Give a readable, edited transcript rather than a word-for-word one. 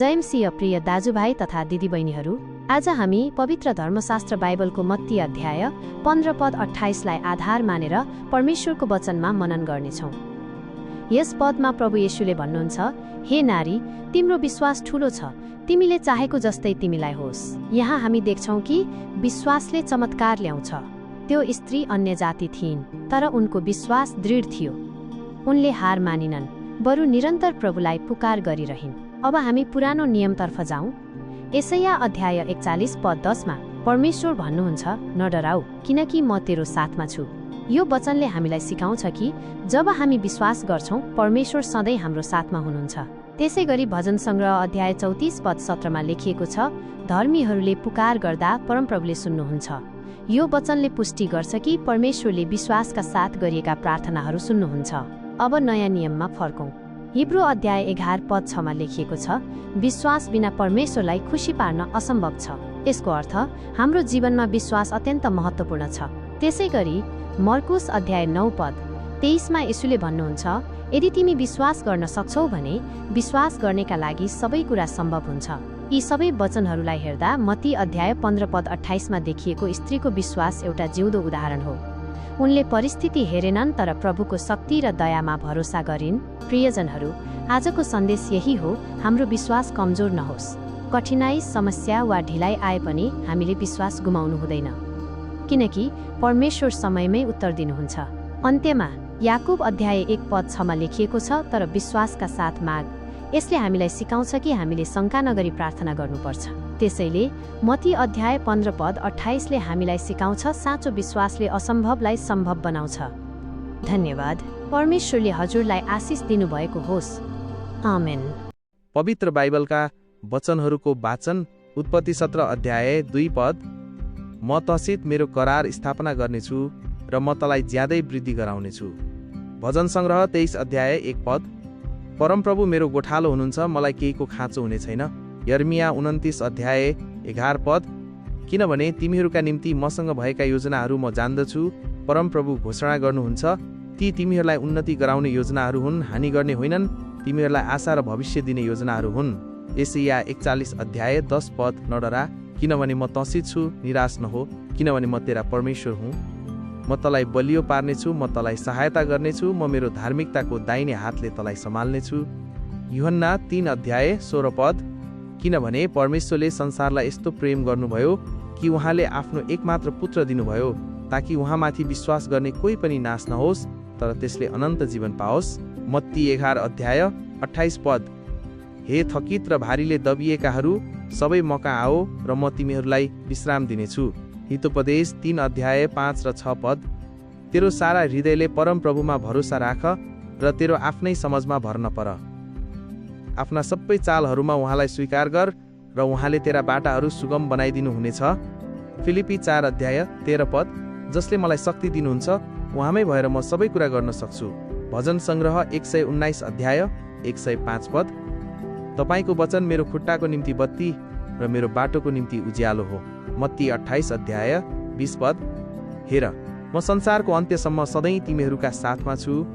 जयमसिंह प्रिय दाजुभाइ तथा दिदीबहिनीहरू, आज हामी पवित्र धर्मशास्त्र बाइबलको मत्ती अध्याय 15 पद 28 लाई आधार मानेर परमेश्वरको वचनमा मनन गर्नेछौँ। यस पदमा प्रभु येशूले भन्नुहुन्छ, हे नारी, तिम्रो विश्वास ठूलो छ, तिमीले चाहेको जस्तै तिमीलाई होस्। यहाँ हामी देख्छौँ कि विश्वासले चमत्कार ल्याउँछ। त्यो स्त्री अन्य जाति थिइन्, तर उनको विश्वास दृढ थियो। उनले हार मानिनन्, बरु निरन्तर प्रभुलाई पुकार गरिरहिन्। अब हामी पुरानो नियमतर्फ जाउँ। यशाया अध्याय 41 पद 10 मा परमेश्वर भन्नुहुन्छ, नडराऊ, किनकि म तेरो साथमा छु। यो वचनले हामीलाई सिकाउँछ कि जब हामी विश्वास गर्छौँ, परमेश्वर सधैँ हाम्रो साथमा हुनुहुन्छ। त्यसै गरी भजन सङ्ग्रह अध्याय 34 पद 17 मा लेखिएको छ, धर्मीहरूले पुकार गर्दा परमप्रभुले सुन्नुहुन्छ। यो वचनले पुष्टि गर्छ कि परमेश्वरले विश्वासका साथ गरिएका प्रार्थनाहरू सुन्नुहुन्छ। अब नयाँ नियममा फर्कौँ। हिब्रू अध्याय 11 पद 6 मा लेखिएको छ, विश्वास बिना परमेश्वरलाई खुसी पार्न असम्भव छ। यसको अर्थ हाम्रो जीवनमा विश्वास अत्यन्त महत्त्वपूर्ण छ। त्यसै गरी मर्कुस अध्याय 9 पद 23 मा येशूले भन्नुहुन्छ, यदि तिमी विश्वास गर्न सक्छौ भने विश्वास गर्नेका लागि सबै कुरा सम्भव हुन्छ। यी सबै वचनहरूलाई हेर्दा मत्ती अध्याय 15 पद 28 मा देखिएको स्त्रीको विश्वास एउटा जिउँदो उदाहरण हो। उनले परिस्थिति हेरेनन्, तर प्रभुको शक्ति र दयामा भरोसा गरिन्। प्रियजनहरू, आजको सन्देश यही हो, हाम्रो विश्वास कमजोर नहोस्। कठिनाई, समस्या वा ढिलाइ आए पनि हामीले विश्वास गुमाउनु हुँदैन, किनकि परमेश्वर समयमै उत्तर दिनुहुन्छ। अन्त्यमा याकुब अध्याय 1 पद 6 मा लेखिएको छ, तर विश्वासका साथ माग। यसले हामीलाई सिकाउँछ कि हामीले शङ्का नगरी प्रार्थना गर्नुपर्छ। त्यसैले मत्ती अध्याय 15 पद 28 ले हामीलाई सिकाउँछ, साँचो विश्वासले असम्भवलाई सम्भव बनाउँछ। धन्यवाद। परमेश्वरले हजुरलाई आशिष दिनुभएको होस्। आमेन। पवित्र बाइबलका वचनहरूको वाचन। उत्पत्ति 17 अध्याय 2 पद, म तसित मेरो करार स्थापना गर्नेछु र म तँलाई ज्यादै वृद्धि गराउनेछु। भजन सङ्ग्रह 23 अध्याय 1 पद, परमप्रभु मेरो गोठालो हुनुहुन्छ, मलाई केहीको खाँचो हुने छैन। यर्मिया 29 अध्याय 11 पद, किनभने तिमीहरूका निम्ति मसँग भएका योजनाहरू म जान्दछु, परमप्रभु घोषणा गर्नुहुन्छ, ती तिमीहरूलाई उन्नति गराउने योजनाहरू हुन्, हानि गर्ने होइनन्, तिमीहरूलाई आशा र भविष्य दिने योजनाहरू हुन्। यशाया 41 अध्याय 10 पद, नडरा, किनभने म तँसित छु, निराश नहो, किनभने म तेरा परमेश्वर हुँ। म तँलाई बलियो पार्नेछु, म तँलाई सहायता गर्नेछु, म मेरो धार्मिकताको दाहिने हातले तँलाई सम्हाल्नेछु। यूहन्ना 3 अध्याय 16 पद, किनभने परमेश्वरले संसारलाई यस्तो प्रेम गर्नुभयो कि उहाँले आफ्नो एकमात्र पुत्र दिनुभयो, ताकि उहाँमाथि विश्वास गर्ने कोही पनि नाश नहोस्, तर त्यसले अनन्त जीवन पाओस्। मत्ती 11 अध्याय 28 पद, हे थकित र भारीले दबिएकाहरू, सबै मका आओ र म तिमीहरूलाई विश्राम दिनेछु। हितोपदेश 3 अध्याय 5 र 6 पद, तेरो सारा हृदयले परमप्रभुमा भरोसा राख र तेरो आफ्नै समझमा भर नपर। आफ्ना सबै चालहरूमा उहाँलाई स्वीकार गर र उहाँले तेरा बाटाहरू सुगम बनाइदिनु हुनेछ। फिलिपी 4 अध्याय 13 पद, जसले मलाई शक्ति दिनुहुन्छ, उहाँमै भएर म सबै कुरा गर्न सक्छु। भजन सङ्ग्रह 119 अध्याय 105 पद, तपाईँको वचन मेरो खुट्टाको निम्ति बत्ती र मेरो बाटोको निम्ति उज्यालो हो। मत्ती 28 अध्याय 20 पद, हेर, म संसारको अन्त्यसम्म सधैँ तिमीहरूका साथमा छु,